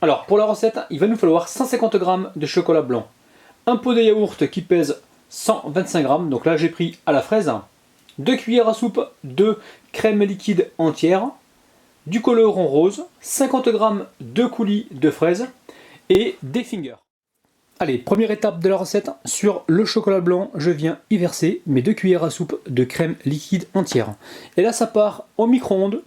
Alors pour la recette, il va nous falloir 150 g de chocolat blanc, un pot de yaourt qui pèse 125 g, donc là j'ai pris à la fraise, 2 cuillères à soupe de crème liquide entière, du colorant rose, 50 g de coulis de fraises et des fingers. Allez, première étape de la recette, sur le chocolat blanc, je viens y verser mes 2 cuillères à soupe de crème liquide entière. Et là ça part au micro-ondes,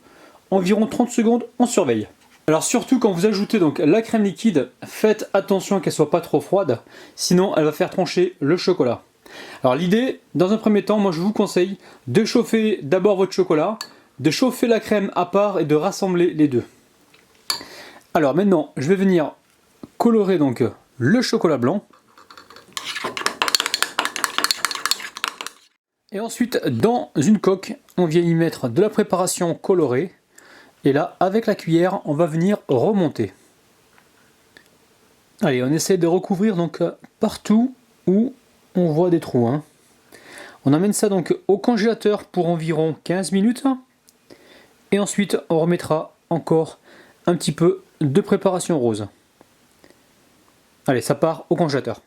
environ 30 secondes, on surveille. Alors surtout quand vous ajoutez donc la crème liquide, faites attention qu'elle soit pas trop froide, sinon elle va faire trancher le chocolat. Alors l'idée, dans un premier temps, moi je vous conseille de chauffer d'abord votre chocolat, de chauffer la crème à part et de rassembler les deux. Alors maintenant, je vais venir colorer donc le chocolat blanc. Et ensuite, dans une coque, on vient y mettre de la préparation colorée. Et là, avec la cuillère, on va venir remonter. Allez, on essaie de recouvrir donc partout où on voit des trous. On amène ça donc au congélateur pour environ 15 minutes. Et ensuite, on remettra encore un petit peu de préparation rose. Allez, ça part au congélateur.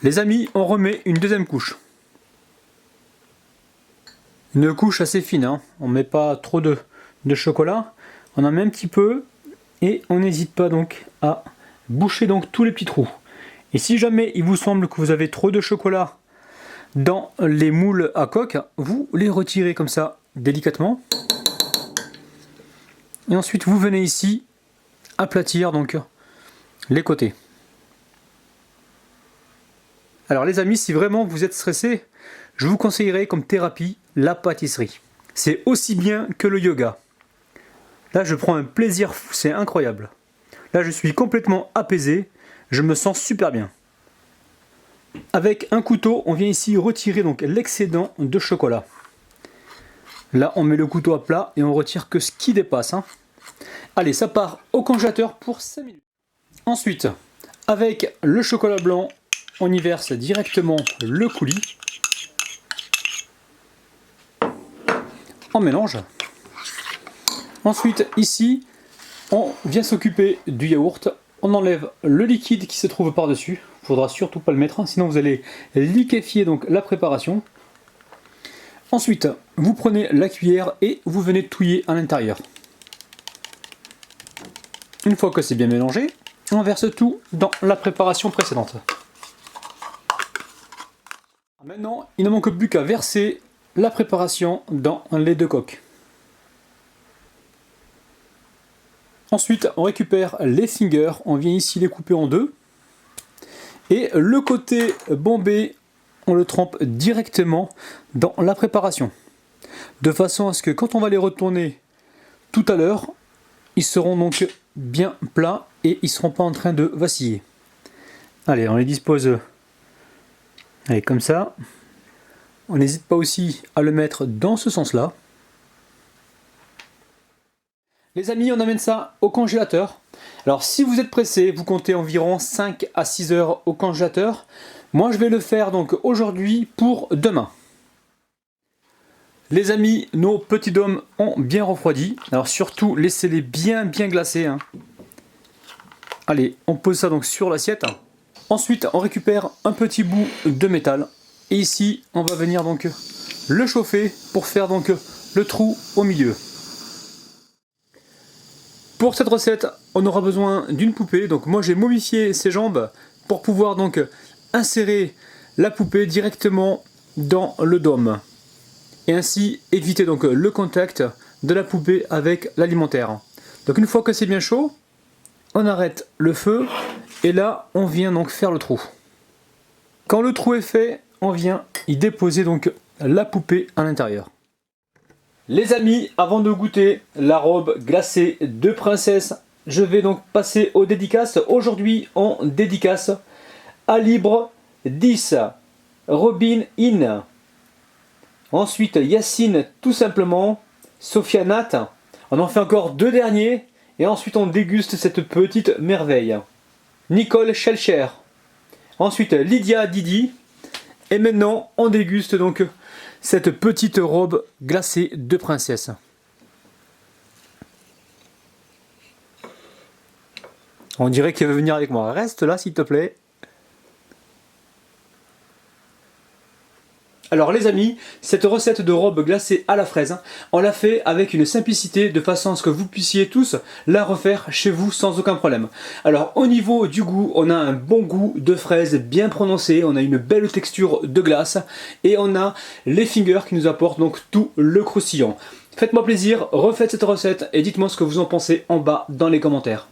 Les amis, on remet une deuxième couche. Une couche assez fine, on ne met pas trop de chocolat. On en met un petit peu et on n'hésite pas donc à boucher donc tous les petits trous. Et si jamais il vous semble que vous avez trop de chocolat dans les moules à coque, vous les retirez comme ça délicatement. Et ensuite vous venez ici aplatir donc les côtés. Alors les amis, si vraiment vous êtes stressé, je vous conseillerais comme thérapie la pâtisserie. C'est aussi bien que le yoga. Là je prends un plaisir fou, c'est incroyable. Là je suis complètement apaisé, je me sens super bien. Avec un couteau, on vient ici retirer donc l'excédent de chocolat. Là on met le couteau à plat et on retire que ce qui dépasse. Allez, ça part au congélateur pour 5 minutes. Ensuite, avec le chocolat blanc, on y verse directement le coulis. On mélange. Ensuite, ici, on vient s'occuper du yaourt. On enlève le liquide qui se trouve par-dessus. Il ne faudra surtout pas le mettre, sinon vous allez liquéfier donc la préparation. Ensuite, vous prenez la cuillère et vous venez touiller à l'intérieur. Une fois que c'est bien mélangé, on verse tout dans la préparation précédente. Maintenant, il ne manque plus qu'à verser la préparation dans les deux coques. Ensuite, on récupère les fingers, on vient ici les couper en deux. Et le côté bombé, on le trempe directement dans la préparation. De façon à ce que quand on va les retourner tout à l'heure, ils seront donc bien plats et ils ne seront pas en train de vaciller. Allez, on les dispose allez, comme ça. On n'hésite pas aussi à le mettre dans ce sens-là. Les amis, on amène ça au congélateur. Alors si vous êtes pressé, vous comptez environ 5 à 6 heures au congélateur. Moi je vais le faire donc aujourd'hui pour demain. Les amis, nos petits dômes ont bien refroidi. Alors surtout, laissez-les bien glacés. Allez, on pose ça donc sur l'assiette. Ensuite, on récupère un petit bout de métal. Et ici, on va venir donc le chauffer pour faire donc le trou au milieu. Pour cette recette, on aura besoin d'une poupée. Donc moi j'ai momifié ses jambes pour pouvoir donc insérer la poupée directement dans le dôme. Et ainsi éviter donc le contact de la poupée avec l'alimentaire. Donc une fois que c'est bien chaud, on arrête le feu et là on vient donc faire le trou. Quand le trou est fait, on vient y déposer donc la poupée à l'intérieur. Les amis, avant de goûter la robe glacée de princesse, je vais donc passer aux dédicaces. Aujourd'hui, on dédicace à Libre 10, Robin In. Ensuite, Yacine, tout simplement, Sophia Nat. On en fait encore 2 derniers. Et ensuite, on déguste cette petite merveille. Nicole Schelcher. Ensuite, Lydia Didi. Et maintenant, on déguste donc cette petite robe glacée de princesse. On dirait qu'il veut venir avec moi. Reste là s'il te plaît. Alors les amis, cette recette de robe glacée à la fraise, on l'a fait avec une simplicité de façon à ce que vous puissiez tous la refaire chez vous sans aucun problème. Alors au niveau du goût, on a un bon goût de fraise bien prononcé, on a une belle texture de glace et on a les fingers qui nous apportent donc tout le croustillant. Faites-moi plaisir, refaites cette recette et dites-moi ce que vous en pensez en bas dans les commentaires.